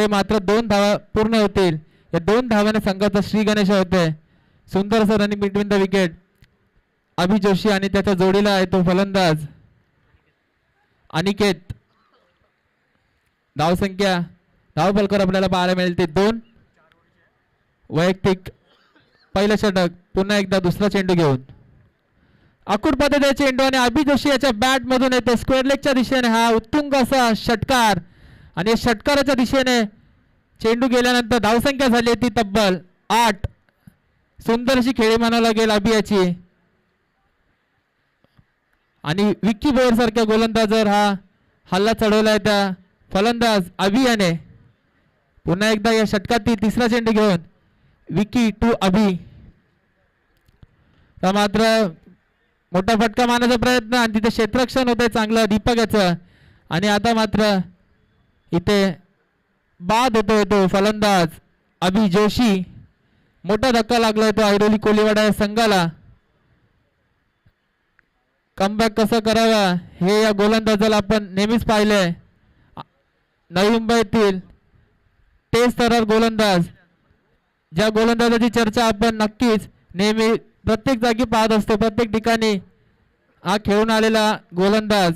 इथे मात्र 2 धावा पूर्ण होतील. या 2 धावाने संघाचा श्री गणेश होते. सुंदर असं रनिंग बिटवीन द विकेट. अभि जोशी आणि त्याच्या जोडीला आहे तो फलंदाज अनिकेत. धावसंख्या धावफलकर आपल्याला पाहायला मिळेल ते 2. वैयक्तिक पहिलं षटक. पुन्हा एकदा दुसरा चेंडू घेऊन अकुट पद्धतीने चेंडू आणि अभि जोशी याच्या बॅट मधून येते स्क्वेअर लेगच्या दिशेने. हा उत्तुंग असा षटकार आणि या षटकाराच्या दिशेने चेंडू गेल्यानंतर धावसंख्या झाली ती तब्बल 8. सुंदर अशी खेळी म्हणावं लागेल अभि याची. आणि विक्की बोयर सारख्या गोलंदाजवर हा हल्ला चढवलाय त्या फलंदाज अभि याने. पुन्हा एकदा या षटकातील तिसरा चेंडू घेऊन विकी टू अभि. मात्र मोठा फटका मारण्याचा प्रयत्न आणि तिथे क्षेत्ररक्षण होते चांगलं दीपक याचं. आणि आता मात्र इथे बाद होतोय तो फलंदाज अभि जोशी. मोठा धक्का लागलाय तो ऐरोली कोलीवाडा या संघाला. कमबॅक कसं करावा हे या गोलंदाजाला आपण नेहमीच पाहिलंय. नवी मुंबईतील टेस्ट थरार गोलंदाज ज्या गोलंदाजाची चर्चा आपण नक्कीच नेहमी प्रत्येक जागी पाहत असतो, प्रत्येक ठिकाणी हा खेळून आलेला गोलंदाज.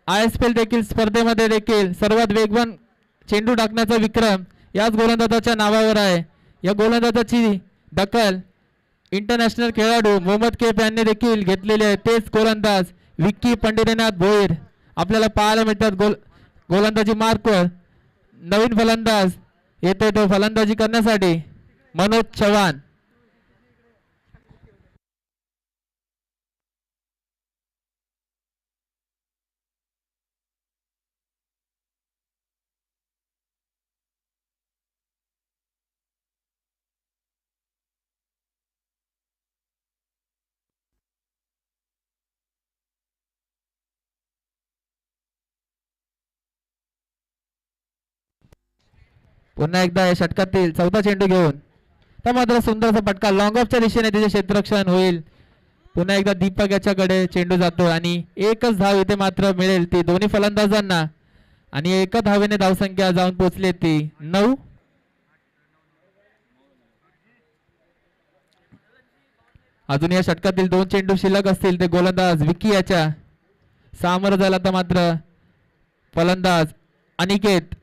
ISPL देखील स्पर्धेमध्ये देखील सर्वात वेगवान चेंडू टाकण्याचा विक्रम याच गोलंदाजाच्या नावावर आहे. या गोलंदाजाची दखल इंटरनॅशनल खेळाडू मोहम्मद कैफ यांनी देखील घेतलेले आहे. तेच गोलंदाज विक्की पंढरीनाथ भोईर आपल्याला पाहायला मिळतात गोलंदाजी मार्कवर. नवीन फलंदाज येतोय तो फलंदाजी करण्यासाठी मनोज चव्हाण. पुन्हा एकदा या षटकातील चौथा चेंडू घेऊन त्या मात्र सुंदरचा फटका लॉंग ऑफच्या दिशेने त्याचे क्षेत्ररक्षण होईल. पुन्हा एकदा दीपक याच्याकडे चेंडू जातो आणि एकच धाव इथे मात्र मिळेल ती दोन्ही फलंदाजांना. आणि एका धावेने धावसंख्या जाऊन पोहोचली ती 9. अजून या षटकातील 2 चेंडू शिल्लक असतील ते गोलंदाज विकी याच्या सामोरं झाला तर मात्र फलंदाज अनिकेत.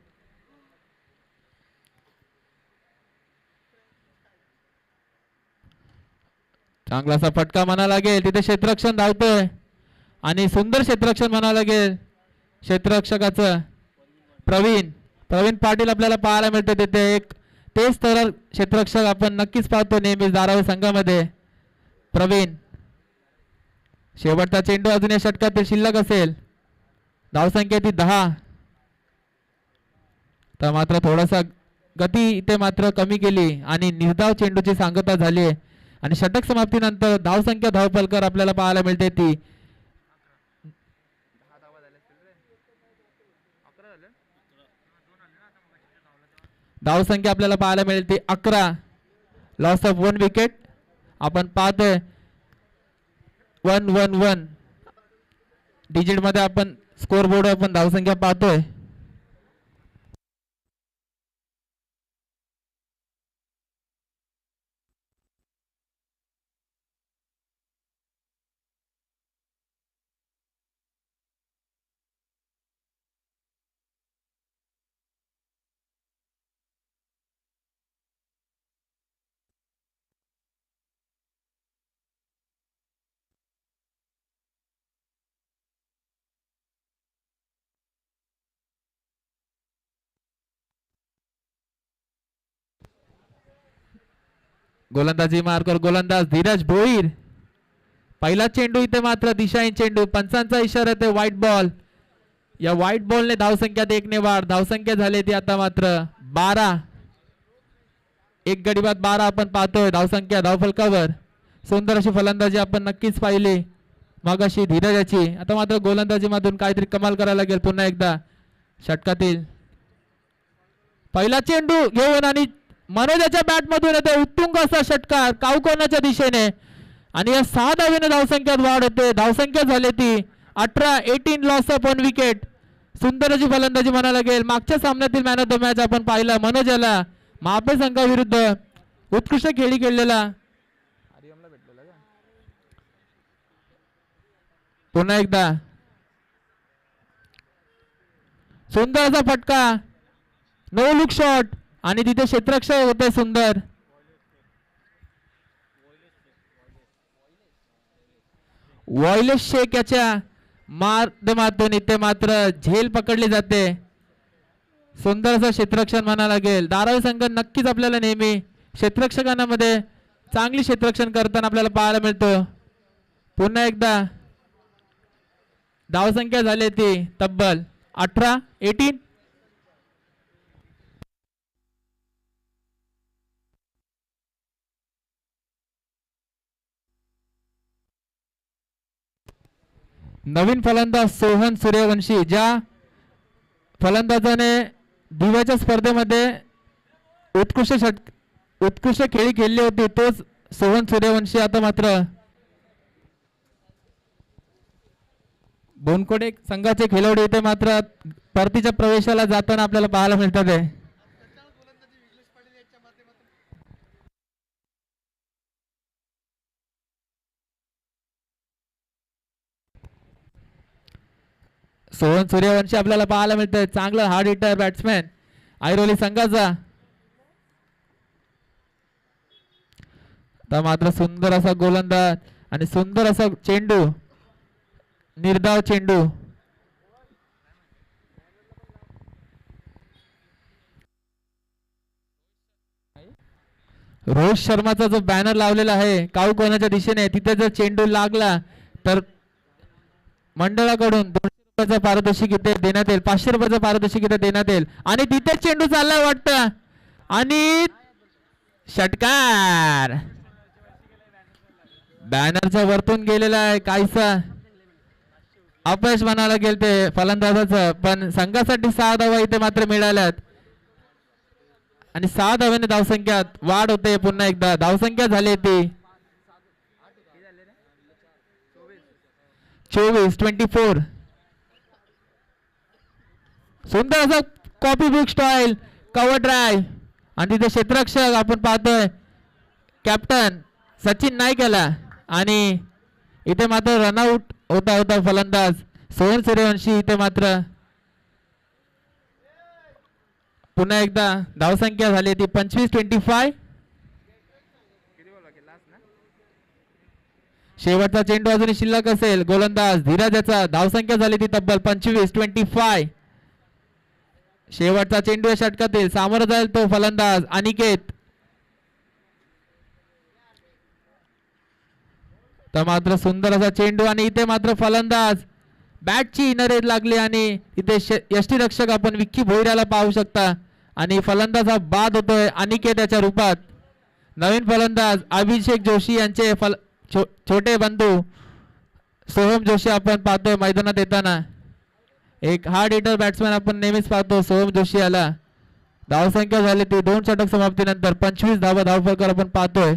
चांगलासा फटका म्हणा लागेल तिथे क्षेत्ररक्षण धावतोय आणि सुंदर क्षेत्ररक्षण म्हणा लागेल क्षेत्ररक्षकाचं प्रवीण पाटील आपल्याला पाहायला मिळते तिथे. एक तेच तर क्षेत्ररक्षक आपण नक्कीच पाहतो नेहमीच धारावी संघामध्ये प्रवीण. शेवटचा चेंडू अजून या षटकातील शिल्लक असेल. धावसंख्या ती 10. तर मात्र थोडासा गती इथे मात्र कमी केली आणि निर्धाव चेंडूची सांगता झाली आणि षटक समाप्तीनंतर धावसंख्या धावफलकर आपल्याला पाहायला मिळते ती धावसंख्या आपल्याला पाहायला मिळेल ती 11. लॉस ऑफ 1 विकेट आपण पाहतोय 1-1-1 डिजिट मध्ये आपण स्कोर बोर्ड आपण धावसंख्या पाहतोय. गोलंदाजी मार्कर गोलंदाज धीरज भोईर. पहिला चेंडू इथे मात्र दिशाहीन चेंडू. पंचांचा इशारा ते व्हाईट बॉल. या व्हाईट बॉलने धावसंख्यात 1 ने वाढ. धावसंख्या झाली ती आता मात्र 12. एक गडी बाद 12 आपण पाहतोय धावसंख्या धावफलकावर. सुंदर अशी फलंदाजी आपण नक्कीच पाहिली मग अशी धीरजाची. आता मात्र गोलंदाजी मधून काहीतरी कमाल करायला लागेल. पुन्हा एकदा षटकातील पहिला चेंडू घेऊन आणि मनोजाच्या बॅट मधून येते उत्तुंग असा षटकार कावकोनाच्या दिशेने आणि या 6 धावेने धावसंख्यात वाढ होते. धावसंख्या झाली ती 18. 18 लॉस ऑफ 1 विकेट. सुंदर अशी फलंदाजी म्हणायला लागेल. मागच्या सामन्यातील मॅन ऑफ द मॅच आपण पाहिला मनोज याला महापे संघाविरुद्ध उत्कृष्ट खेळी खेळलेला. पुन्हा एकदा सुंदर असा फटका, नो लुक शॉट आणि तिथे क्षेत्ररक्षक होते सुंदर. वॉयलेस शेख याच्या माध्यमातून इथे मात्र झेल पकडली जाते. सुंदर असं क्षेत्ररक्षण म्हणायला लागेल. धारावी संघ नक्कीच आपल्याला नेहमी क्षेत्ररक्षकांमध्ये चांगली क्षेत्ररक्षण करताना आपल्याला पाहायला मिळतो. पुन्हा एकदा धावसंख्या झाली ती तब्बल 18. नवीन फलंदाज सोहन सूर्यवंशी. ज्या फलंदाजाने दिव्याच्या स्पर्धेमध्ये उत्कृष्ट खेळी खेळली होती तोच सोहन सूर्यवंशी आता मात्र बोनकोडे संघाचे खेळाडू इथे मात्र परतीच्या प्रवेशाला जाताना आपल्याला पाहायला मिळतात आहे. सोहन सूर्यवंशी आपल्याला पाहायला मिळतंय. चांगला हार्ड हिटर बॅट्समॅन ऐरोली संघाचा. तर मात्र सुंदर असा गोलंदाज आणि सुंदर असा चेंडू, निर्धाव चेंडू. रोहित शर्माचा जो बॅनर लावलेला आहे काऊ कोणाच्या दिशेने, तिथे जर चेंडू लागला तर मंडळाकडून 200 रुपयाचा पारितोषिक इथे देण्यात येईल, 500 रुपयाचा पारितोषिक इथे देण्यात येईल. आणि तिथे चेंडू चाललाय वाटतं आणि षटकार बॅनरच्या वरतून गेलेला आहे. काहीसा अपयश म्हणायला गेल ते फलंदाजाचं, पण संघासाठी 6 धावा इथे मात्र मिळाल्यात आणि 6 धाव्याने धावसंख्यात वाढ होते. पुन्हा एकदा धावसंख्या झाली ती 24. सुंदर असा copy book style cover drive आणि तिथे क्षेत्ररक्षक आपण पाहतोय कॅप्टन सचिन नाईक याला आणि इथे मात्र रनआउट होता फलंदाज सोहन सूर्यवंशी. इथे मात्र पुन्हा एकदा धावसंख्या झाली ती 25. शेवटचा चेंडू अजूनही शिल्लक असेल. गोलंदाज धीरज याचा. धावसंख्या झाली ती तब्बल 25. शेवटचा चेंडू या षटकातील सामोरं जाईल तो फलंदाज अनिकेत. तर मात्र सुंदर असा चेंडू आणि इथे मात्र फलंदाज बॅटची नरेज लागली आणि इथे यष्टीरक्षक आपण विक्की भोईराला पाहू शकता आणि फलंदाज हा बाद होतोय अनिकेत याच्या रूपात. नवीन फलंदाज अभिषेक जोशी यांचे छोटे बंधू सोहम जोशी आपण पाहतोय मैदानात येताना. एक हार्ड हिटर बॅट्समॅन आपण नेहमीच पाहतो सोहम जोशी याला. धावसंख्या झाली ती 2 षटक समाप्तीनंतर 25 धावा धावफलक आपण पाहतोय.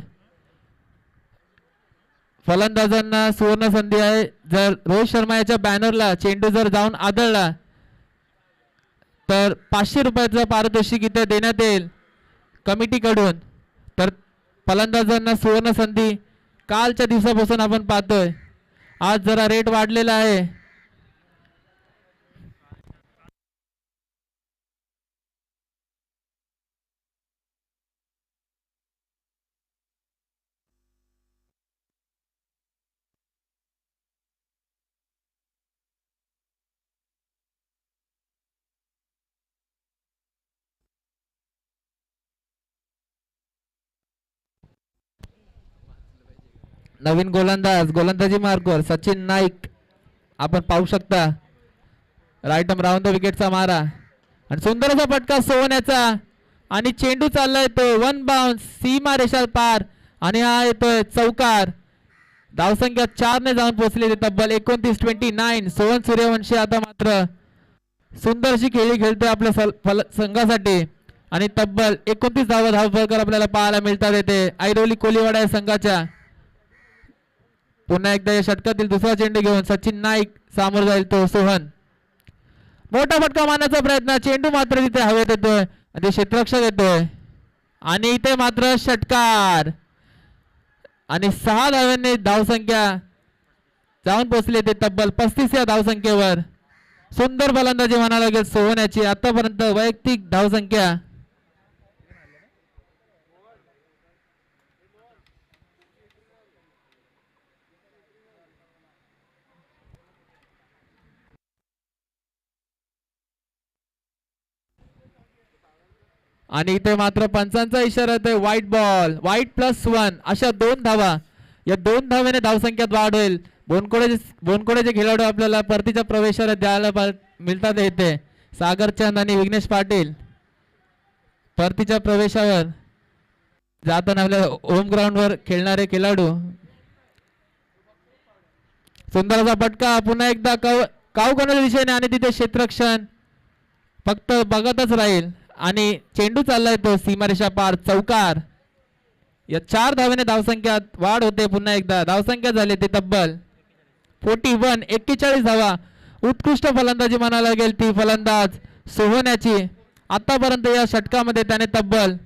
फलंदाजांना सुवर्ण संधी आहे. जर रोहित शर्मा याच्या बॅनरला चेंडू जर जाऊन आदळला तर 500 रुपयाचा पारितोषिक इथे देण्यात येईल कमिटीकडून. तर फलंदाजांना सुवर्ण संधी कालच्या दिवसापासून आपण पाहतोय. आज जरा रेट वाढलेला आहे. नवीन गोलंदाजी मार्कवर सचिन नाईक आपण पाहू शकता. राईट आर्म राऊंड द विकेटचा मारा आणि सुंदर असा फटका सोहण्याचा आणि चेंडू चाललाय तो 1 बाउन्स सीमा रेषा पार आणि हा येतोय चौकार. धावसंख्या 4 ने जाऊन पोहोचली तब्बल 29. सोहन सूर्यवंशी आता मात्र सुंदरशी खेळी खेळतोय आपल्या संघासाठी आणि तब्बल 29 धावा धावफलक आपल्याला पाहायला मिळतात येते ऐरोली कोलीवाडा या संघाच्या. पुन्हा एकदा या षटकातील दुसरा चेंडू घेऊन सचिन नाईक सामोर जाईल तो सोहन मोठा फटका मारण्याचा प्रयत्न, चेंडू मात्र तिथे हवेत येतोय आणि क्षेत्ररक्षक येतोय आणि इथे मात्र षटकार आणि 6 धावांनी धावसंख्या जाऊन पोहोचले ते तब्बल 35 या धावसंख्येवर. सुंदर फलंदाजी म्हणावं लागेल सोहण्याची आतापर्यंत वैयक्तिक धावसंख्या. आणि इथे मात्र पंचांचा इशारा आहे व्हाईट बॉल, व्हाईट +1 अशा 2 धावा. या 2 धावेने धावसंख्यात वाढ होईल. बोनकोडेचे खेळाडू आपल्याला परतीच्या प्रवेशाला द्यायला मिळतात. येते सागरचंद आणि विघ्नेश पाटील परतीच्या प्रवेशावर जाताना आपल्या होम ग्राउंड वर खेळणारे खेळाडू. सुंदर असा फटका पुन्हा एकदा काव कोणाच्या दिशेने आणि तिथे क्षेत्ररक्षण फक्त बघतच राहील आणि चेंडू चाललाय तो सीमारेषा पार चौकार. या 4 धावेने धावसंख्यात वाढ होते. पुन्हा एकदा धावसंख्या झाली ती तब्बल 41 धावा. उत्कृष्ट फलंदाजी म्हणायला लागेल ती फलंदाज सोहण्याची. आतापर्यंत या षटकामध्ये त्याने तब्बल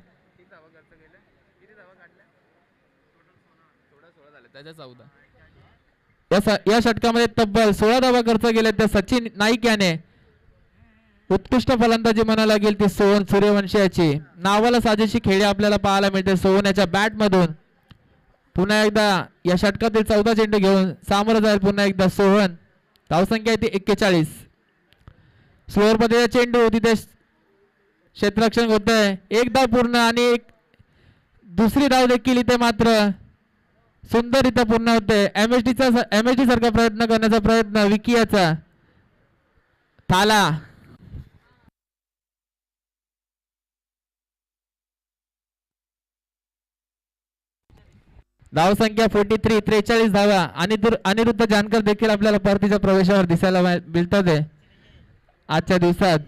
या षटकामध्ये तब्बल 16 धावा खर्च केले त्या सचिन नाईक याने. उत्कृष्ट फलंदाजी म्हणायला लागेल ती सोहन सूर्यवंशी नावाला साजेशी खेळी आपल्याला पाहायला मिळते सोहण्याच्या बॅट मधून. पुन्हा एकदा या षटकातील 14 चेंडू घेऊन सामोरं जाईल पुन्हा एकदा सोहन. धावसंख्या आहे ती 41. स्लोअर मध्ये चेंडू तिथे क्षेत्ररक्षण होत आहे. एक धाव पूर्ण आणि एक दुसरी धाव देखील इथे मात्र सुंदर इथे पूर्ण होते. एमएसडी सारखा प्रयत्न करण्याचा प्रयत्न विकियाचा थाला. धावसंख्या 43 धावा. आणि अनिरुद्ध जानकर देखील आपल्याला परतीच्या प्रवेशावर दिसायला मिळतात आजच्या दिवसात.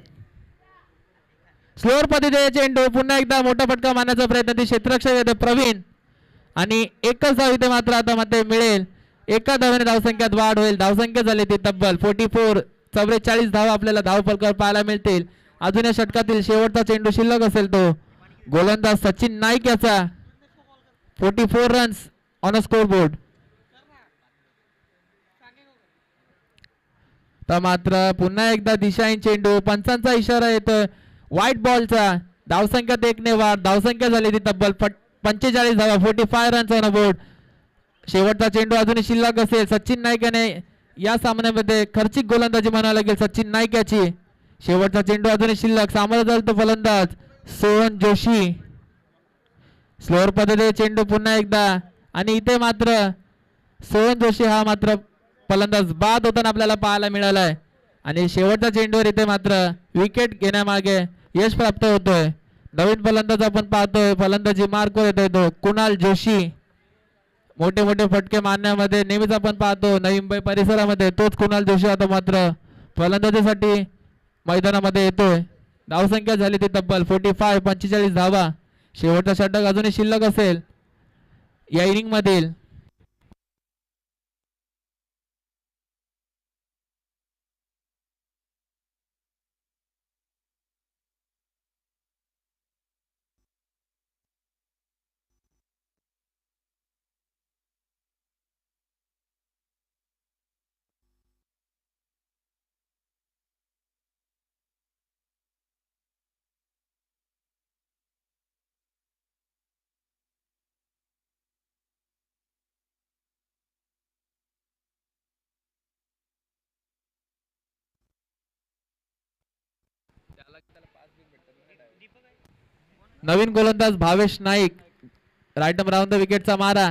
स्लोअर पद्धतीने चेंडू पुन्हा एकदा मोठा फटका मारण्याचा प्रयत्न ते क्षेत्ररक्षक येते प्रवीण आणि एकच धाव इथे मात्र आता मध्ये मिळेल. एका धावेने धावसंख्यात वाढ होईल. धावसंख्या झाली ती तब्बल 44 धावा आपल्याला धावफलकावर पाहायला मिळतील. अजून या षटकातील शेवटचा चेंडू शिल्लक असेल तो गोलंदाज सचिन नाईक याचा. 44 runs on a score board. तर मात्र पुन्हा एकदा दिशाहीन चेंडू पंचांचा इशारा येतोय व्हाईट बॉलचा. धावसंख्यात 1 ने वाढ. धावसंख्या झाली ती तब्बल 45 धावा 45 रन्स ऑन अ बोर्ड. शेवटचा चेंडू अजूनही शिल्लक असेल. सचिन नाईक याने या सामन्यामध्ये खर्चिक गोलंदाजी म्हणावं लागेल सचिन नाईक याची. शेवटचा चेंडू अजूनही शिल्लक. सामोरा जाईल तो फलंदाज सोहन जोशी. स्लोअर पद्धतीने चेंडू पुन्हा एकदा आणि इथे मात्र सोहन जोशी हा मात्र फलंदाज बाद होताना आपल्याला पाहायला मिळाला आहे. आणि शेवटच्या चेंडूवर इथे मात्र विकेट घेण्यामागे यश प्राप्त होतोय. नवीन फलंदाज आपण पाहतोय फलंदाजी मार्कवर येतोय तो कुणाल जोशी. मोठे मोठे फटके मारण्यामध्ये नेहमीच आपण पाहतो नवी मुंबई परिसरामध्ये तोच कुणाल जोशी आता मात्र फलंदाजीसाठी मैदानामध्ये येतोय. धावसंख्या झाली ती तब्बल 45 धावा. शेवटचा षटक अजूनही शिल्लक असेल या इनिंग मधील. नवीन गोलंदाज Bhavesh Naik right round the विकेटचा मारा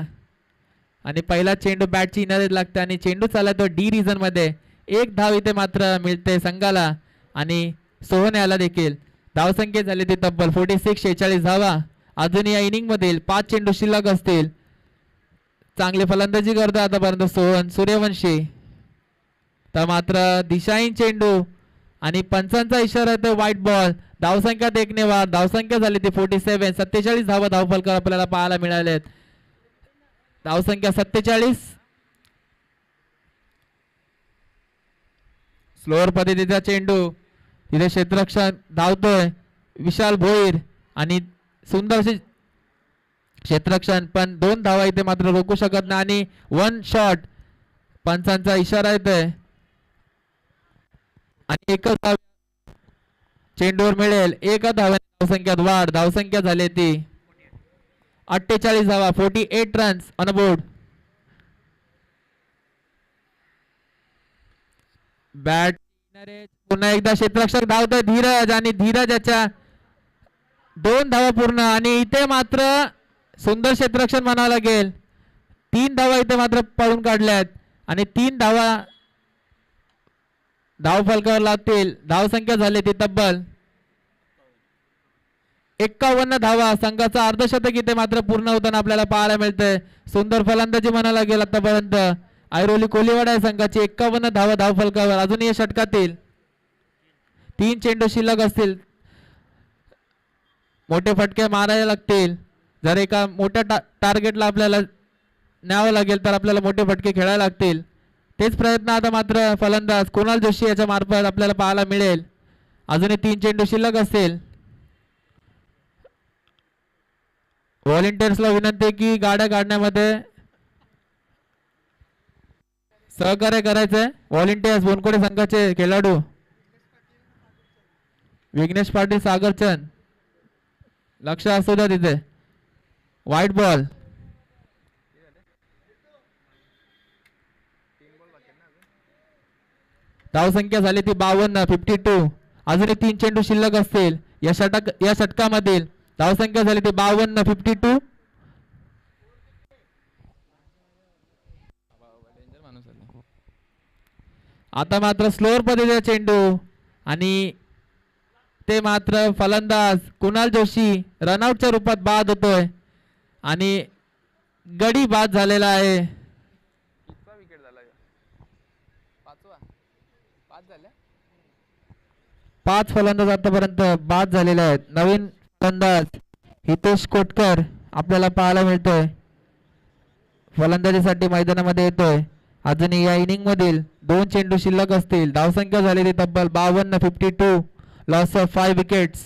आणि पहिला चेंडू बॅटची इनारीत लागते आणि चेंडू चालला तो डी रिझन मध्ये. 1 धाव इथे मात्र मिळते संघाला आणि सोहण्याला देखील. धावसंख्या झाली ती तब्बल 46 धावा. अजून या इनिंग मधील 5 चेंडू शिल्लक असतील. चांगली फलंदाजी करतो आतापर्यंत सोहन सूर्यवंशी. तर मात्र दिशाहीन चेंडू आणि पंचांचा इशारा येतो व्हाईट बॉल. धावसंख्यात 1 ने वाढ. धावसंख्या झाली ती 47 धावा धावफलक आपल्याला पाहायला मिळालेत. धावसंख्या 47. स्लोअर पद्धतीचा चेंडू तिथे क्षेत्ररक्षण धावतोय विशाल भोईर आणि सुंदरशी क्षेत्ररक्षण, पण 2 धावा इथे मात्र रोखू शकत नाही आणि 1 शॉट पंचांचा इशारा येतोय आणि एकच धाव चेंडूवर मिळेल. एका धावसंख्यात वाढ. धावसंख्या झाली ती 48 धावा, 48 रन्स ऑन बोर्ड. बॅट पुन्हा एकदा क्षेत्ररक्षक धावतोय धीरज आणि धीरजाच्या 2 धावा पूर्ण आणि इथे मात्र सुंदर क्षेत्ररक्षण म्हणावं लागेल. 3 धावा इथे मात्र पळून काढल्यात आणि 3 धावा धाव फलकावर लागतील. धावसंख्या झाली ती तब्बल 51 धावा. संघाचा अर्धशतक इथे मात्र पूर्ण होताना आपल्याला पाहायला मिळतंय. सुंदर फलंदाजी म्हणायला लागेल आतापर्यंत ऐरोली कोलिवाडा आहे संघाची. 51 धावा धाव फलकावर. अजूनही या षटकातील 3 चेंडू शिल्लक असतील. मोठे फटके मारायला लागतील. जर एका मोठ्या टार्गेटला आपल्याला न्यावं लागेल तर आपल्याला मोठे फटके खेळायला लागतील. तेच प्रयत्न आता मात्र फलंदाज कुणाल जोशी याच्या मार्फत आपल्याला पाहायला मिळेल. अजूनही 3 चेंडू शिल्लक असतील. व्हॉलेंटियर्सला विनंती आहे की गाड्या काढण्यामध्ये सहकार्य करायचंय. व्हॉलेंटियर्स बोनकोडे संघाचे खेळाडू विघ्नेश पाटील सागरचंद लक्ष असू द्या तिथे. White ball. धावसंख्या झाली ती 52, 52. अजूनही 3 चेंडू शिल्लक असतील. या षटकामधील धावसंख्या झाली ती 52, 52. आता मात्र स्लोअर पद्धतीचा चेंडू आणि ते मात्र फलंदाज कुणाल जोशी रनआउटच्या रूपात बाद होतोय आणि गडी बाद झालेला आहे. 5 फलंदाज आतापर्यंत बाद झालेले आहेत. नवीन फलंदाज हितेश कोटकर आपल्याला पाहायला मिळतोय. फलंदाजीसाठी मैदानामध्ये येतोय. अजूनही या इनिंग मधील 2 चेंडू शिल्लक असतील. धावसंख्या झालेली तब्बल 52, 52. Loss of 5 wickets.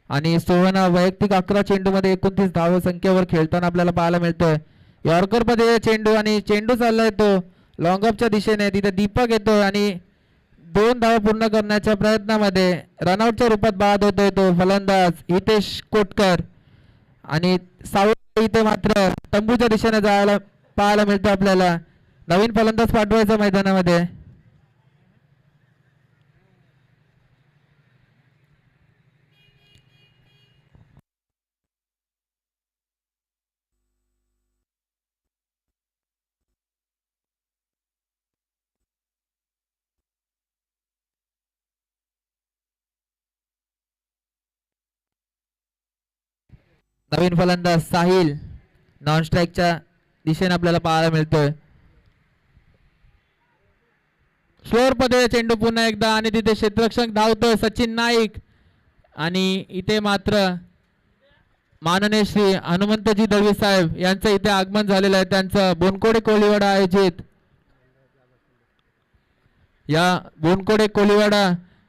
आणि सोहन वैयक्तिक 11 चेंडू मध्ये 29 धावसंख्येवर खेळताना आपल्याला पाहायला मिळतोय. यॉर्कर मध्ये चेंडू आणि चेंडू चाललाय तो लॉंग ऑफच्या दिशेने. तिथे दीपक येतोय आणि 2 धावा पूर्ण करण्याच्या प्रयत्नामध्ये रनआउटच्या रूपात बाद होतोय तो फलंदाज हितेश कोटकर आणि साऊथ इथे मात्र तंबूच्या दिशेने जायला पाहायला मिळतो आपल्याला. नवीन फलंदाज पाठवायचा मैदानामध्ये. नवीन फलंदाज साहिल नॉन स्ट्राईकच्या दिशेने आपल्याला पाहायला मिळतोय. स्लोअर मध्ये चेंडू पुन्हा एकदा आणि तिथे क्षेत्ररक्षक धावतोय सचिन नाईक आणि इथे मात्र माननीय श्री हनुमंतजी दळवी साहेब यांचं इथे आगमन झालेलं आहे. त्यांचं बोनकोडे कोलिवाडा आयोजित या बोनकोडे कोलिवाडा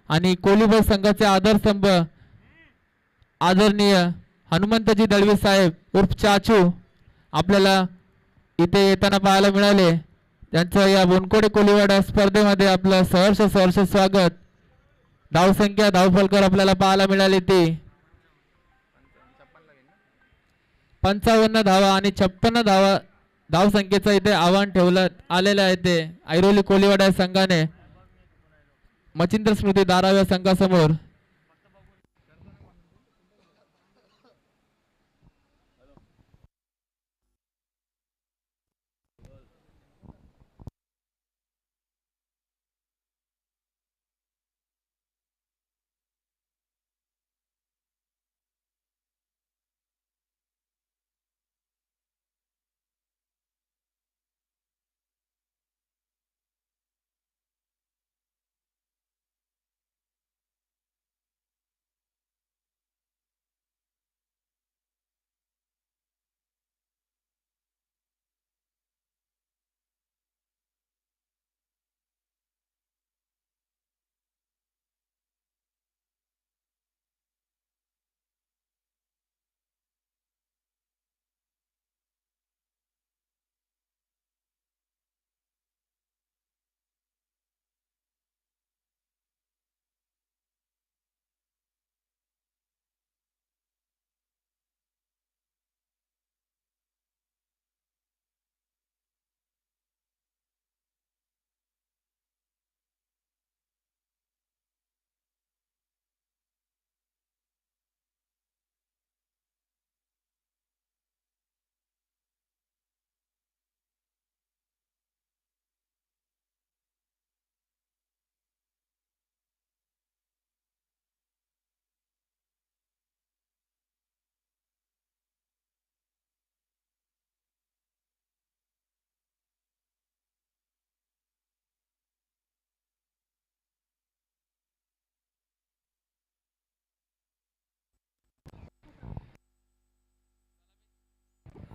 आणि कोलिबा संघाचे आधारस्तंभ आदरणीय हनुमंतजी दळवी साहेब उर्फ चाचू आपल्याला इथे येताना पाहायला मिळाले. त्यांचं या बोनकोडे कोलिवाडा स्पर्धेमध्ये आपलं सहर्ष स्वागत. धावसंख्या धावफलकावर आपल्याला पाहायला मिळाली ती 55 धावा आणि 56 धावा धावसंख्येचं इथे आव्हान ठेवलं आलेलं आहे. ते ऐरोली कोलिवाडा संघाने मच्छिंद्र स्मृती धाराव्या संघासमोर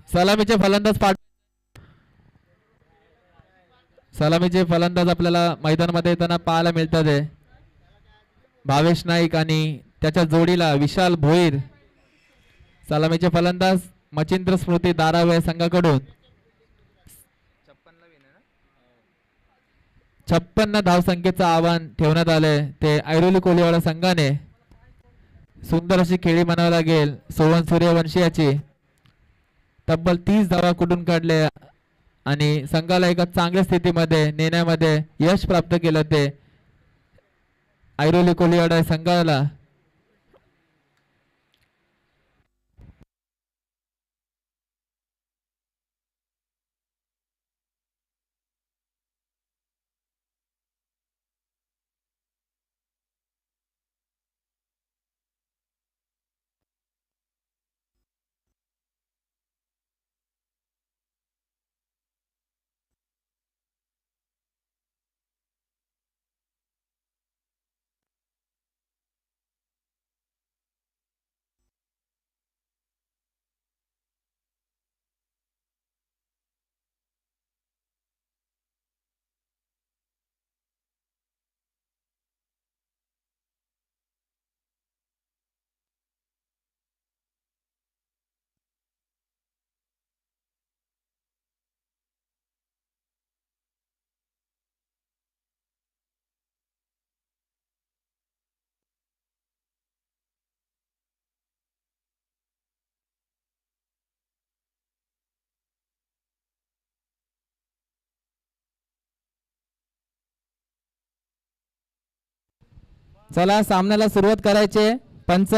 सलामीचे फलंदाज आपल्याला मैदानामध्ये येताना पाहायला मिळतात आहे. भावेश नाईक आणि त्याच्या जोडीला विशाल भोईर. सलामीचे फलंदाज मचिंद्र स्मृती दारावे संघाकडून 56 धावसंख्येचं आव्हान ठेवण्यात आलंय. ते ऐरोली कोलीवाडा संघाने सुंदर अशी खेळी म्हणावी लागेल. सोवन सूर्यवंशी तब्बल 30 धावा कुठून काढले आणि संघाला एका चांगल्या स्थितीमध्ये नेण्यामध्ये यश प्राप्त केलं ते ऐरोली कोलीवाडा संघाला. चला सामन्याला सुरुवात करायचे. पंच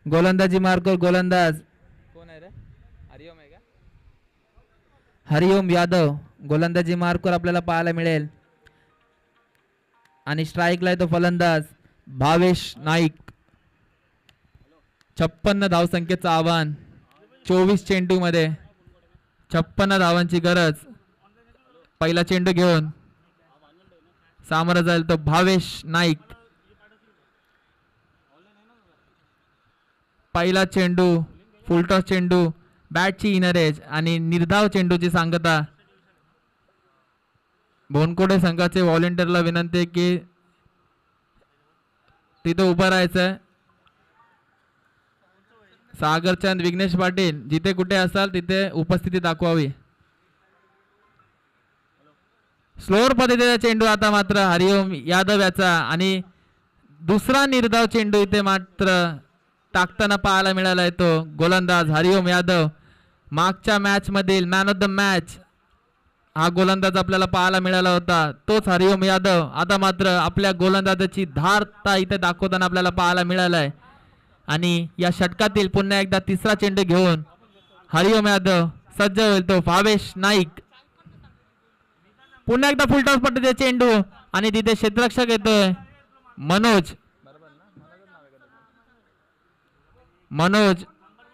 गोलंदाजी मार्कर गोलंदाज कोण आहे रे? हरिओम आहे का? हरिओम यादव गोलंदाजी मार्कर आपल्याला पाहायला मिळेल. आणि स्ट्राईकला आहे तो फलंदाज भावेश नाईक. 56 धावसंख्येचं आव्हान 24 चेंडू मध्ये 56 धावांची गरज. पहिला चेंडू घेऊन सामोरा जाईल तो भावेश नाईक. पहिला चेंडू फुलटॉस चेंडू बॅटची इनर एज आणि निर्धाव चेंडूची सांगता. बोनकोडे संघाचे व्हॉलेंटियरला विनंती आहे की तिथं उभं राहायचं. सागरचंद विघ्नेश पाटील जिथे कुठे असाल तिथे उपस्थिती दाखवावी. स्लोअर पद्धतीचा चेंडू आता मात्र हरिओम यादव याचा आणि दुसरा निर्धाव चेंडू इथे मात्र टाकताना पाहायला मिळाला. तो गोलंदाज हरिओम यादव मागच्या मॅच मधील मॅन ऑफ द मॅच हा गोलंदाज आपल्याला पाहायला मिळाला होता. तोच हरिओम यादव आता मात्र आपल्या गोलंदाजाची धारता इथे दाखवताना आपल्याला पाहायला मिळालाय. आणि या षटकातील पुन्हा एकदा तिसरा चेंडू घेऊन हरिओम यादव सज्ज होईल तो भावेश नाईक. पुन्हा एकदा फुलटॉस पद्धतीचे चेंडू आणि तिथे क्षेत्ररक्षक येतोय मनोज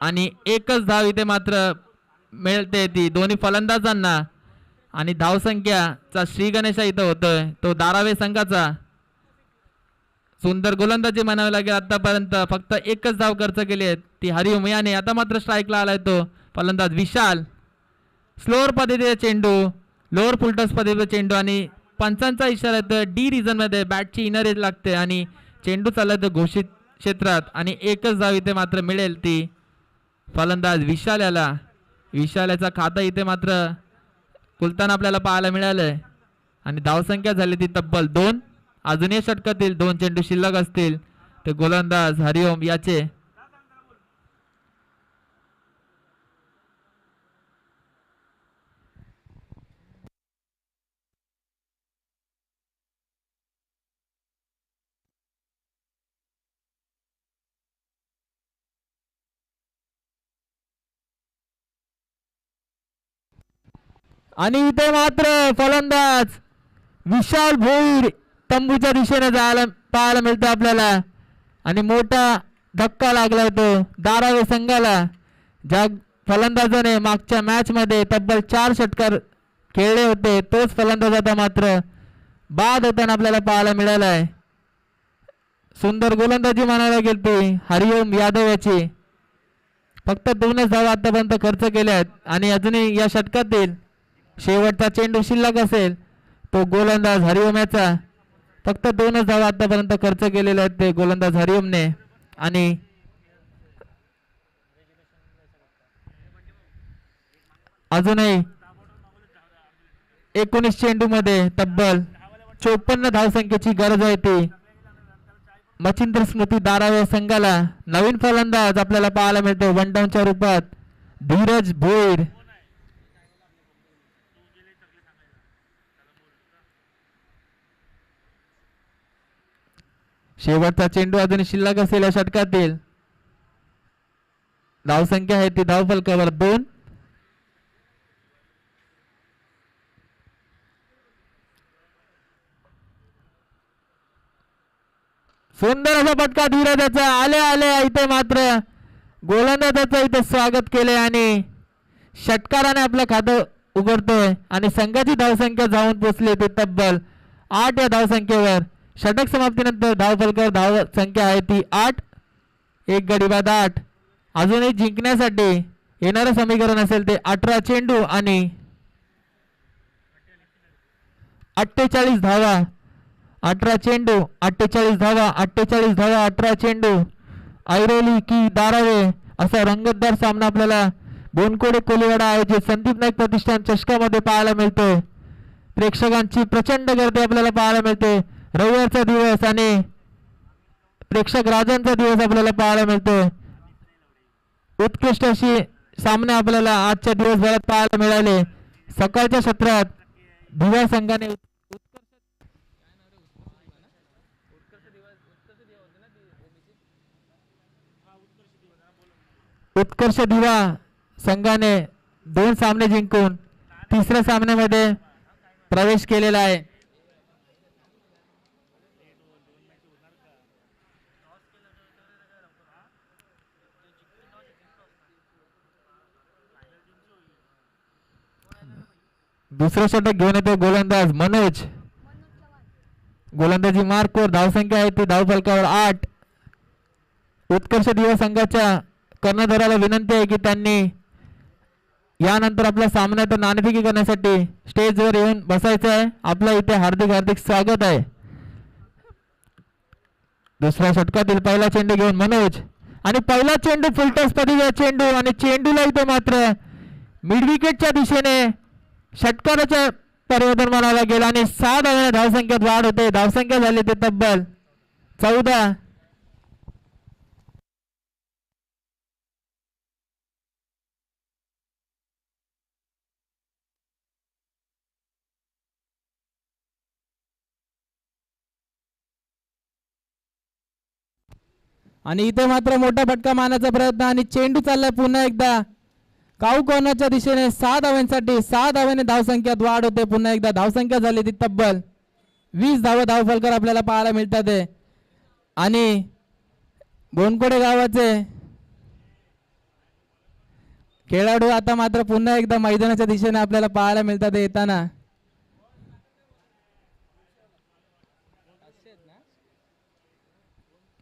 आणि एकच धाव इथे मात्र मिळते ती दोन्ही फलंदाजांना. आणि धावसंख्याचा श्री गणेशा इथं होतोय तो दारावे संघाचा. सुंदर गोलंदाजी म्हणावी लागेल. आतापर्यंत फक्त एकच धाव खर्च केली आहे ती हरिओम याने. आता मात्र स्ट्राईकला आलाय तो फलंदाज विशाल. स्लोअर पद्धतीचा चेंडू लोअर फुलटॉस पद्धतीचा चेंडू आणि पंचांचा इशारा येतो डी रिझन मध्ये बॅटची इनर एज लागते आणि चेंडू चाललाय तो घोषित क्षेत्रात. आणि एकच धाव इथे मात्र मिळेल ती फलंदाज विशाल याला. विशाल याचा खाता इथे मात्र कुलताना आपल्याला पाहायला मिळालंय. आणि धावसंख्या झाली ती तब्बल 2. अजून या षटकातील 2 चेंडू शिल्लक असतील ते गोलंदाज हरिओम याचे. आणि इथे मात्र फलंदाज विशाल भोईर तंबूच्या दिशेने जायला पाहायला मिळतो आपल्याला. आणि मोठा धक्का लागलाय तो दारावे संघाला. ज्या फलंदाजाने मागच्या मॅच मध्ये तब्बल 4 षटकार खेळले होते तोच फलंदाज आता मात्र बाद होताना आपल्याला पाहायला मिळाला आहे. सुंदर गोलंदाजी म्हणायला गेली हरिओम यादव याची. फक्त 2च धावा आतापर्यंत खर्च केल्या आहेत आणि अजूनही या षटकातील शेवटचा चेंडू शिल्लक असेल तो गोलंदाज हरिओम याचा. फक्त 2च धावा आतापर्यंत खर्च केलेले आहेत ते गोलंदाज हरिओमने. आणि अजूनही 19 चेंडू मध्ये तब्बल 54 धावसंख्येची गरज आहे ती मच्छिंद्र स्मृती दारावे संघाला. नवीन फलंदाज आपल्याला पाहायला मिळतो वन डाऊनच्या रूपात धीरज भोईर. शेवटचा चेंडू अजून शिल्लक असलेल्या षटकातील धावसंख्या आहे ती धावफलकावर 2. सुंदर असा फटका धीरजाचा. आले आले इथे मात्र गोलंदाजाचं इथे स्वागत केले आणि षटकाराने आपलं खातं उघडतोय आणि संघाची धावसंख्या जाऊन पोचली ते तब्बल 8 या धावसंख्येवर. षटक समाप्तीनंतर धावफलकावर धाव संख्या आहे ती 8. एक गडी बाद 8. अजूनही जिंकण्यासाठी येणारं समीकरण असेल ते 18 चेंडू आणि 48 धावा. 18 चेंडू 48 धावा 48 धावा 18 चेंडू. ऐरोली की दारावे असा रंगतदार सामना आपल्याला बोनकोडे कोलीवाडा आयोजित संदीप नाईक प्रतिष्ठान चषकामध्ये पाहायला मिळतोय. प्रेक्षकांची प्रचंड गर्दी आपल्याला पाहायला मिळते. रविवारचा दिवस आणि प्रेक्षक राजांचा दिवस आपल्याला पाहायला मिळतोय. उत्कृष्ट अशी सामने आपल्याला आजच्या दिवसभरात पाहायला मिळाले. सकाळच्या सत्रात दिवा संघाने उत्कर्ष दिवा संघाने 2 सामने जिंकून तिसऱ्या सामन्यामध्ये प्रवेश केलेला आहे. दुसरं षटक घेऊन येतो गोलंदाज मनोज. गोलंदाजी मार्कवर धावसंख्या आहे ती धावफलकावर 8. उत्कर्ष दिवा संघाच्या कर्णधाराला विनंती आहे की त्यांनी यानंतर आपल्या सामन्यात नाणेफेकी करण्यासाठी स्टेजवर येऊन बसायचं आहे. आपलं इथे हार्दिक हार्दिक स्वागत आहे. दुसऱ्या षटकातील पहिला चेंडू घेऊन मनोज आणि पहिला चेंडू फुलटॉस पदवीचा चेंडू आणि चेंडूला इथे मात्र मिड विकेटच्या दिशेने षटकाराच्या परिवर्तन म्हणायला गेला आणि 6 धावांच्या धावसंख्येत वाढ होते. धावसंख्या झाली ते तब्बल 14. आणि इथे मात्र मोठा फटका मारण्याचा प्रयत्न आणि चेंडू चाललाय पुन्हा एकदा काऊ कोणाच्या दिशेने. 6 धावांसाठी 6 धावांनी धावसंख्येत वाढ होते. पुन्हा एकदा धावसंख्या झाली ती तब्बल 20 धावा धावफलकर आपल्याला पाहायला मिळतात. आणि बोनकोडे गावाचे खेळाडू आता मात्र पुन्हा एकदा मैदानाच्या दिशेने आपल्याला पाहायला मिळतात येताना.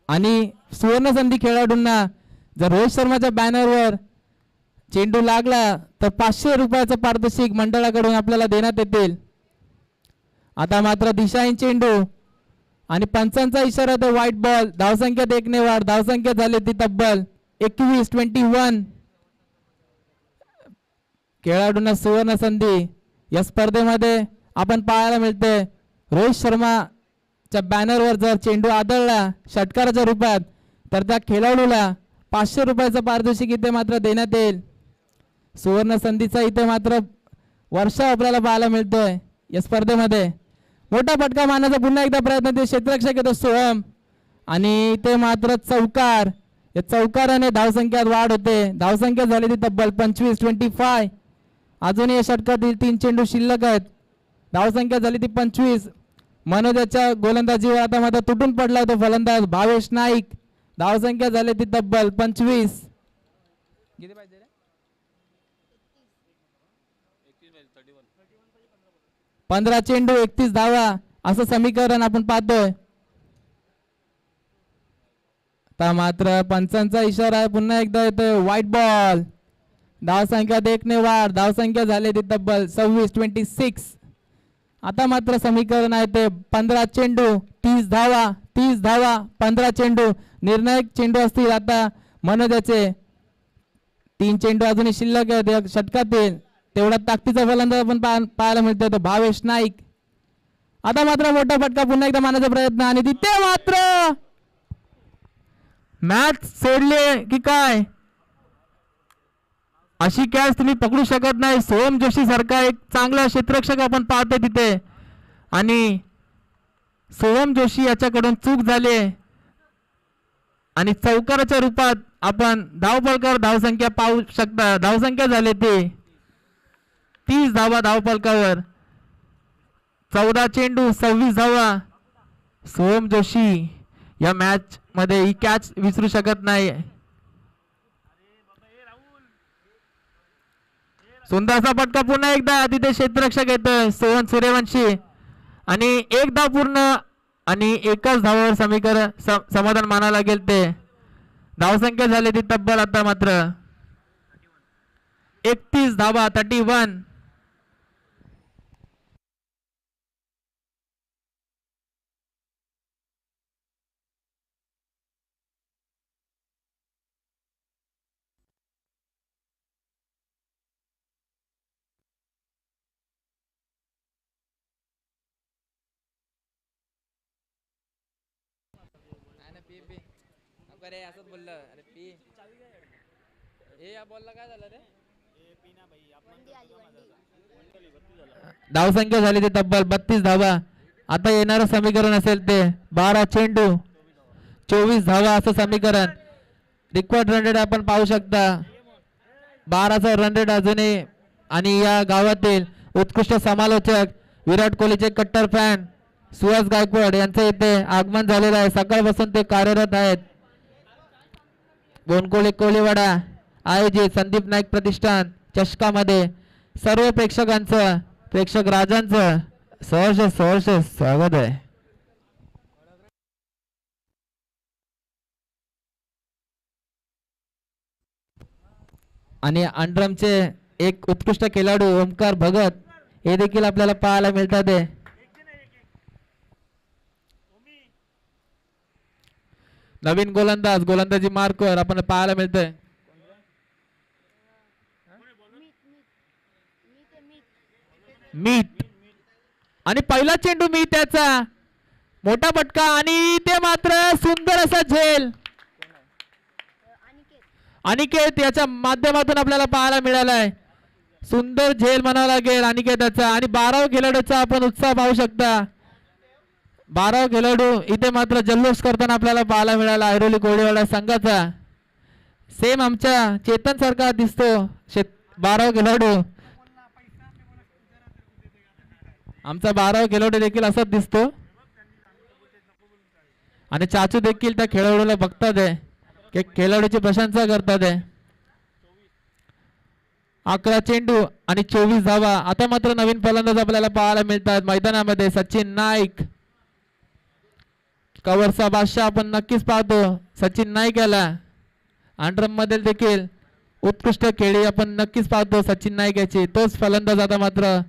आणि सुवर्ण संधी खेळाडूंना जर रोहित शर्माच्या बॅनरवर चेंडू लागला तर 500 रुपयाचं पारितोषिक मंडळाकडून आपल्याला देण्यात येतील. आता मात्र दिशाहीन चेंडू आणि पंचांचा इशारा तो व्हाईट बॉल. धावसंख्येत 1 ने वाढ. धावसंख्या झाली ती तब्बल 21 खेळाडूंना सुवर्ण संधी या स्पर्धेमध्ये आपण पाहायला मिळते. रोहित शर्माच्या बॅनरवर जर चेंडू आदळला षटकाराच्या रूपात तर त्या खेळाडूला 500 रुपयाचं पारितोषिक इथे मात्र देण्यात येईल. सुवर्ण संधीचा इथे मात्र वर्षा आपल्याला पाहायला मिळतोय या स्पर्धेमध्ये. मोठा फटका मारण्याचा पुन्हा एकदा प्रयत्न ते क्षेत्ररक्षक येतो सोहम आणि इथे मात्र चौकार. या चौकाराने धावसंख्येत वाढ होते. धावसंख्या झाली ती तब्बल 25. अजूनही या षटकातील 3 चेंडू शिल्लक आहेत. धावसंख्या झाली ती 25. मनोजाच्या गोलंदाजीवर आता मात्र तुटून पडला तो फलंदाज भावेश नाईक. धावसंख्या झाली ती तब्बल 25. किती पाहिजे रे? 15 चेंडू 31 धावा असं समीकरण आपण पाहतोय. आता मात्र पंचांचा इशारा आहे, पुन्हा एकदा येतोय व्हाईट बॉल. धावसंख्यात 1 ने वाढ, धावसंख्या झाली ती तब्बल 26. आता मात्र समीकरण आहे ते 15 चेंडू 30 धावा 15 चेंडू. निर्णायक चेंडू असतील आता मनोजाचे. 3 चेंडू अजूनही शिल्लक आहेत षटकातील. तेवढा ताकदीचा फलंदाज आपण पाहायला मिळतोय तो भावेश नाईक. आता मात्र मोठा फटका, पुन्हा एकदा मारण्याचा प्रयत्न आणि तिथे मात्र मॅच सोडले की काय? अशी कॅच तुम्ही पकडू शकत नाही. सोहम जोशी सारखा एक चांगला क्षेत्ररक्षक आपण पाहतोय तिथे आणि सोहम जोशी याच्याकडून चूक झाली आणि चौकाराच्या रूपात आपण धावफलकावर धावसंख्या पाहू शकता. धावसंख्या झाली ती 30 धावा धावफलकावर. 14 चेंडू 26 धावा. सोहम जोशी या मॅच मध्ये ही कॅच विसरू शकत नाही. सुंदरसा फटका, पुन्हा एकदा तिथे क्षेत्ररक्षक येतोय सोहन सूर्यवंशी आणि 1 धाव पूर्ण आणि 1च धावावर समीकरण समाधान मानायला लागेल. ते धावसंख्या झाली ती तब्बल आता मात्र 31 धावा 31. अरे असंच बोललं. अरे पी हे या बॉलला काय झालं रे? धावसंख्या झाली ती तब्बल 32 धावा. आता येणारं समीकरण असेल ते 12 चेंडू 24 धावा असं समीकरण. रिक्वायर्ड रन रेट आपण पाहू शकता 12चा रन रेट अजूनही. आणि या गावातील उत्कृष्ट समालोचक विराट कोहलीचे कट्टर फॅन सुहास गायकवाड यांचे इथे आगमन झालेलं आहे. सकाळपासून ते कार्यरत आहेत. बोनकोळी कोळीवाडा आयोजित संदीप नाईक प्रतिष्ठान चषकामध्ये सर्व प्रेक्षकांचं, प्रेक्षक राजांचं सहर्ष स्वागत आहे. आणि अंडरमचे एक उत्कृष्ट खेळाडू ओमकार भगत हे देखील आपल्याला पाहायला मिळतात. नवीन गोलंदाजी मार्कवर आपण पाहायला मिळतोय. मीत आणि पहिला चेंडू मी त्याचा मोठा फटका आणि ते मात्र सुंदर असा झेल अनिकेत याच्या माध्यमातून आपल्याला पाहायला मिळालाय. सुंदर झेल म्हणावं लागेल अनिकेताचा. आणि 12 खेळाडूचा आपण उत्साह पाहू शकता. 12 खेळाडू इथे मात्र जल्लोष करताना आपल्याला पाहायला मिळाला. ऐरोली कोळीवाडा संघाचा सेम आमच्या चेतन सारखा दिसतो. 12 खेळाडू आमचा 12 खेळाडू देखील असाच दिसतो. आणि चाचू देखील त्या खेळाडूला बघतात आहे की खेळाडूची प्रशंसा करतात आहे. 11 चेंडू आणि 24 धावा. आता मात्र नवीन फलंदाज आपल्याला पाहायला मिळतात मैदानामध्ये. सचिन नाईक कव्हरचा बादशाह आपण नक्कीच पाहतो सचिन नाईक याला. अंडरम मध्ये देखील उत्कृष्ट खेळी आपण नक्कीच पाहतो सचिन नाईक याची. तोच फलंदाज आता मात्र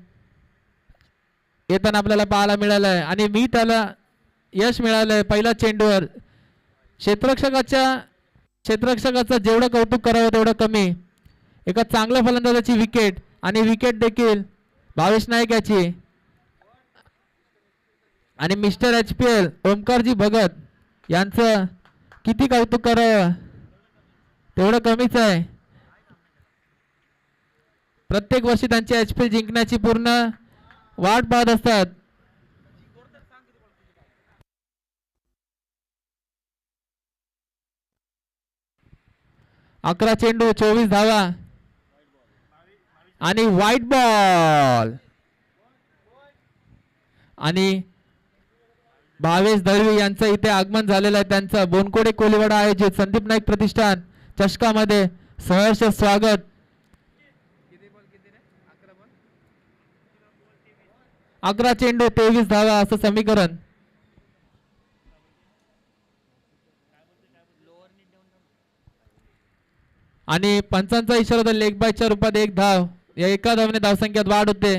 येताना आपल्याला पाहायला मिळाला आहे. आणि मी त्याला यश मिळालंय पहिल्या चेंडूवर. क्षेत्ररक्षकाचं जेवढं कौतुक करावं तेवढं कमी. एका चांगल्या फलंदाजाची विकेट आणि विकेट देखील भावेश नाईक याची. आणि मिस्टर HPL ओमकारजी भगत यांचं किती कौतुक करावं तेवढं कमीच आहे. प्रत्येक वर्षी त्यांची HPL जिंकण्याची पूर्ण वाट पाहत असतात. अकरा चेंडू 24 धावा आणि व्हाईट बॉल. आणि भावेश दळवी यांचं इथे आगमन झालेलं आहे. त्यांचं बोनकोडे कोलीवाडा आयोजित संदीप नाईक प्रतिष्ठान चषकामध्ये सहर्ष स्वागत. 11 चेंडू 23 धावा असं समीकरण. आणि पंचांचा इशारा होता लेग बायच्या रूपात 1 धाव. या एका धावने धावसंख्येत वाढ होते.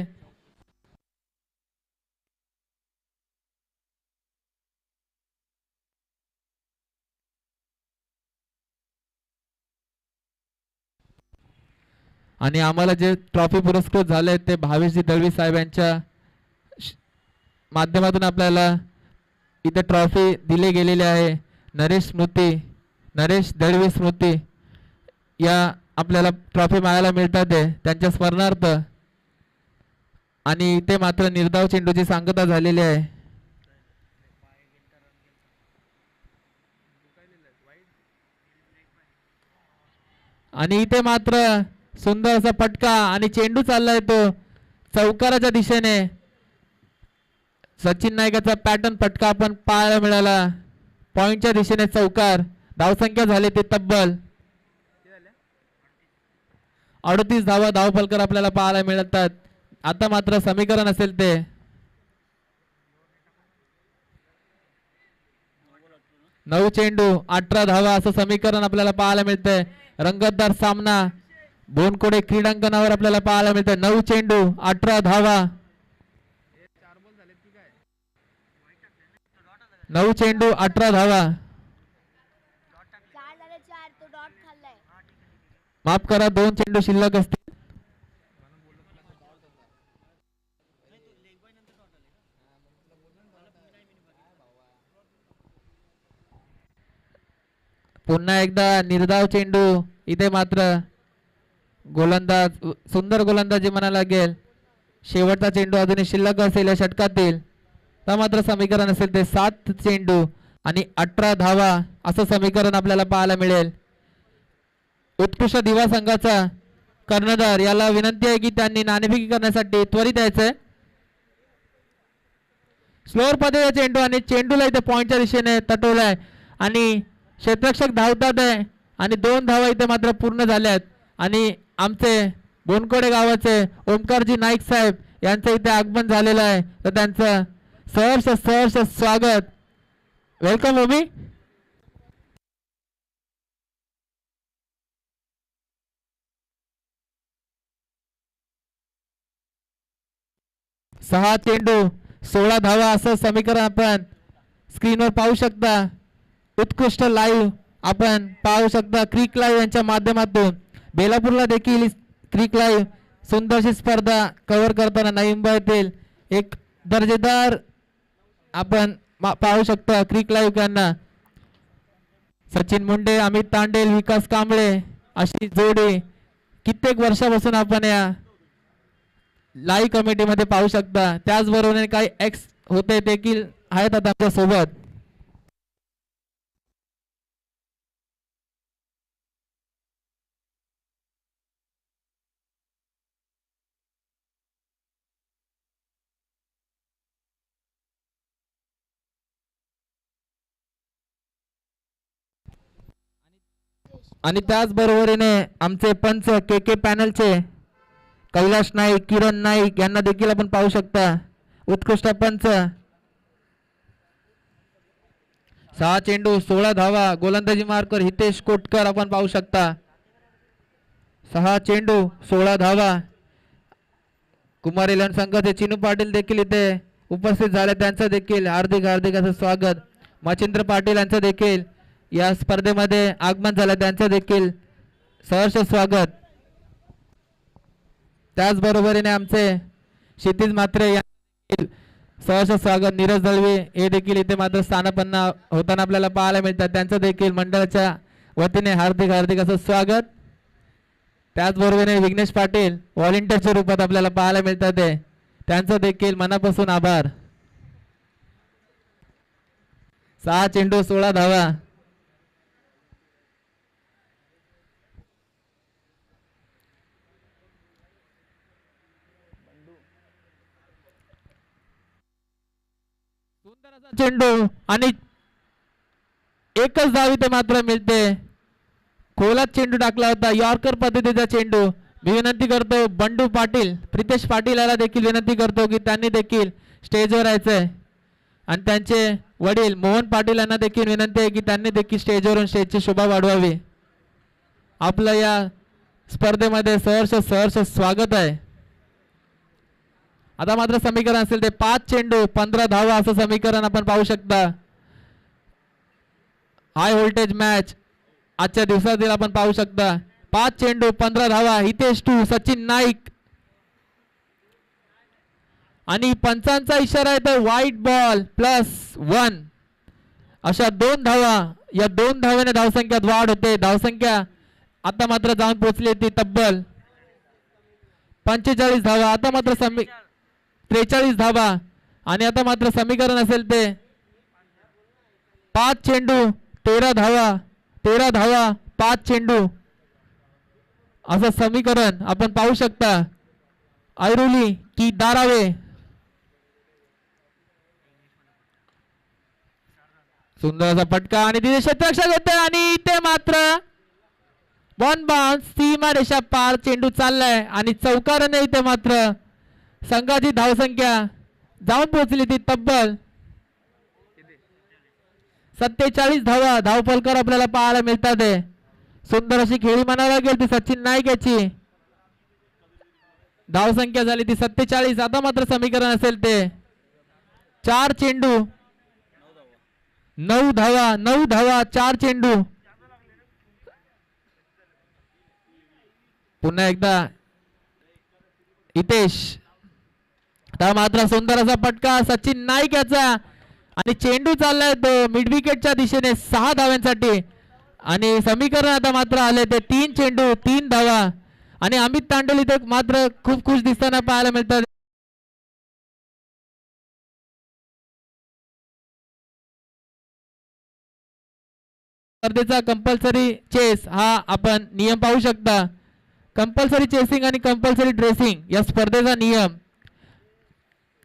आणि आम्हाला जे ट्रॉफी पुरस्कृत झाले ते भावेशजी दळवी साहेब यांच्या माध्यमातून आपल्याला इथे ट्रॉफी दिले गेलेले आहे. नरेश दळवी स्मृती या आपल्याला ट्रॉफी मिळायला मिळतात त्यांच्या स्मरणार्थ. आणि इथे मात्र निर्धाव चेंडूची सांगता झालेली आहे. आणि इथे मात्र सुंदर असा फटका आणि चेंडू चाललाय तो चौकाराच्या दिशेने. सचिन नायकाचा पॅटर्न फटका आपण पाहायला मिळाला. पॉइंटच्या दिशेने चौकार. धावसंख्या झाली ते तब्बल 38 धावा धावफलकर आपल्याला पाहायला मिळतात. आता मात्र समीकरण असेल ते 9 चेंडू 18 धावा असं समीकरण आपल्याला पाहायला मिळतंय. रंगतदार सामना बोनकोडे क्रीडांगणावर आपल्याला पाहायला मिळतंय. 9 चेंडू 18 धावा. 9 चेंडू 18 धावा. माफ करा 2 चेंडू शिल्लक असतील. पुन्हा एकदा निर्धाव चेंडू. इथे मात्र गोलंदाज सुंदर गोलंदाजी म्हणा लागेल. शेवटचा चेंडू अजूनही शिल्लक असेल या षटकातील. तर मात्र समीकरण असेल ते 7 चेंडू आणि 18 धावा असं समीकरण आपल्याला पाहायला मिळेल. उत्कृष्ट दिवा संघाचा कर्णधार याला विनंती आहे की त्यांनी नाणेफेकी करण्यासाठी त्वरित यायचंय. स्लोअर पद्धतीचा चेंडू आणि चेंडूला इथे पॉइंटच्या दिशेने तटवलाय आणि क्षेत्ररक्षक धावतात आहे आणि 2 धावा इथे मात्र पूर्ण झाल्यात. आणि आमचे बोनकोडे गावाचे ओमकारजी नाईक साहेब यांचं इथे आगमन झालेलं आहे. तर त्यांचं सहर्ष स्वागत. वेलकम ओमी. सहा चेंडू 16 धावा असं समीकरण आपण स्क्रीनवर पाहू शकता. उत्कृष्ट लाईव्ह आपण पाहू शकता क्रिक लाईव्ह यांच्या माध्यमातून. बेलापूरला देखील क्रिक लाईव्ह सुंदरशी स्पर्धा कव्हर करताना नवी मुंबईतील एक दर्जेदार आपण पाहू शकता क्रिक लाईव्ह यांना. सचिन मुंडे, अमित तांडेल, विकास कांबळे अशी जोडी कित्येक वर्षापासून आपण या लाईव्ह कमिटीमध्ये पाहू शकता. त्याचबरोबर काही एक्स होते देखील आहेत आता आपल्या सोबत. आणि त्याचबरोबरीने आमचे पंच के के पॅनलचे कैलाश नाईक, किरण नाईक यांना देखील आपण पाहू शकता. उत्कृष्ट पंच. 6 चेंडू 16 धावा. गोलंदाजी मार्कर हितेश कोटकर आपण पाहू शकता. 6 चेंडू 16 धावा. कुमार इलेव्हन संघाचे चिनू पाटील देखील इथे उपस्थित झाले. त्यांचं देखील हार्दिक असं स्वागत. मच्छिंद्र पाटील यांचं देखील या स्पर्धेमध्ये आगमन झालं. त्यांचं देखील सहर्ष स्वागत. त्याचबरोबरीने आमचे क्षितिज म्हात्रे यांचे सहर्ष स्वागत. नीरज दळवी हे देखील इथे मात्र स्थानापन्न होताना आपल्याला पाहायला मिळतात. त्यांचं देखील मंडळाच्या वतीने हार्दिक असं स्वागत. त्याचबरोबरीने विघ्नेश पाटील व्हॉलेंटियरच्या रूपात आपल्याला पाहायला मिळतात. त्यांचं देखील मनापासून आभार. 6 चेंडू 16 धावा. चेंडू आणि एकच धाव इथे मात्र मिळते. खोलात चेंडू टाकला होता. यॉर्कर पद्धतीचा चेंडू मी विनंती करतो बंडू पाटील, प्रितेश पाटील याला देखील विनंती करतो की त्यांनी देखील स्टेजवर यायचंय आणि त्यांचे वडील मोहन पाटील यांना देखील विनंती आहे की त्यांनी देखील स्टेजवरून स्टेजची शोभा वाढवावी. आपलं या स्पर्धेमध्ये सहर्ष स्वागत आहे. आता मात्र समीकरण असेल ते 5 चेंडू 15 धावा असं समीकरण आपण पाहू शकता. हाय व्होल्टेज मॅच आजच्या दिवसातील आपण पाहू शकता. 5 चेंडू 15 धावा. हितेश 2 सचिन नाईक आणि पंचांचा इशारा आहे तर व्हाईट बॉल +1 अशा 2 धावा. या 2 धाव्याने धावसंख्यात वाढ होते. धावसंख्या आता मात्र जाऊन पोहोचली ती तब्बल 45 धावा. आता मात्र 43 धावा आणि आता मात्र समीकरण असेल ते 5 चेंडू 13 धावा 5 चेंडू असं समीकरण आपण पाहू शकता. ऐरोली की दारावे. सुंदर असा फटका आणि तिथे क्षेत्ररक्षक होते आणि इथे मात्र बॉन बाउन्स सीमा रेषा पार चेंडू चाललाय आणि चौकाराने इथे मात्र संघाची धावसंख्या जाऊन पोहोचली ती तब्बल 47 धावा. धावफलकर आपल्याला पाहायला मिळतात. सुंदर अशी खेळी म्हणायला लागेल ती सचिन नाईक याची. धावसंख्या झाली ती 47. आता मात्र समीकरण असेल ते 4 चेंडू 9 धावा 4 चेंडू. पुन्हा एकदा हितेश. आता मात्र सुंदर असा फटका सचिन नाईक याचा आणि चेंडू चाललाय तो मिड विकेटच्या दिशेने 6 धाव्यांसाठी आणि समीकरण आता मात्र आले ते 3 चेंडू 3 धावा आणि अमित तांडल इथे मात्र खूप खुश दिसताना पाहायला मिळतात. स्पर्धेचा कंपल्सरी चेस हा आपण नियम पाहू शकता. कंपल्सरी चेसिंग आणि कंपल्सरी ड्रेसिंग या स्पर्धेचा नियम.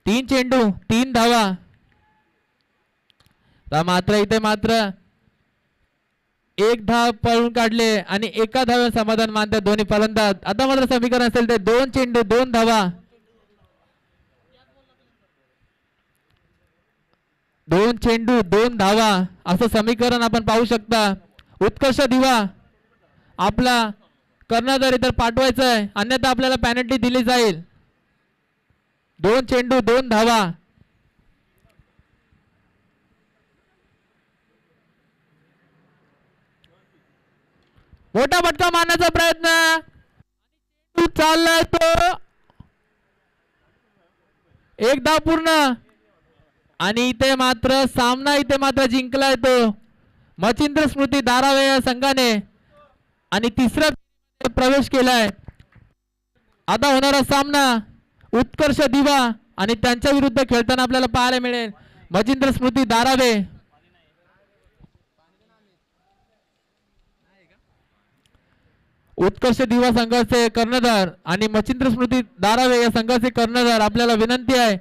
3 चेंडू 3 धावा. मात्र इथे मात्र 1 धाव पळून काढले आणि 1 धाव्यावर समाधान मानतात दोन्ही फलंदाज. आता मात्र समीकरण असेल ते 2 चेंडू 2 धावा 2 चेंडू 2 धावा असं समीकरण आपण पाहू शकता. उत्कर्ष दिवा आपला कर्णधार इतर पाठवायचा आहे अन्यथा आपल्याला पॅनल्टी दिली जाईल. 2 चेंडू 2 धावा. मोठा फटका मारण्याचा प्रयत्न चाललाय तो 1 धाव पूर्ण आणि इथे मात्र सामना इथे मात्र जिंकलाय तो मच्छिंद्र स्मृती धारावे या संघाने आणि तिसरा प्रवेश केलाय. आता होणारा सामना उत्कर्ष दिवा आणि त्यांच्या विरुद्ध खेळताना आपल्याला पाहायला मिळेल मच्छिंद्र स्मृती धारावे. उत्कर्ष दिवा संघाचे कर्णधार आणि मच्छिंद्र स्मृती धारावे या संघाचे कर्णधार. आपल्याला विनंती आहे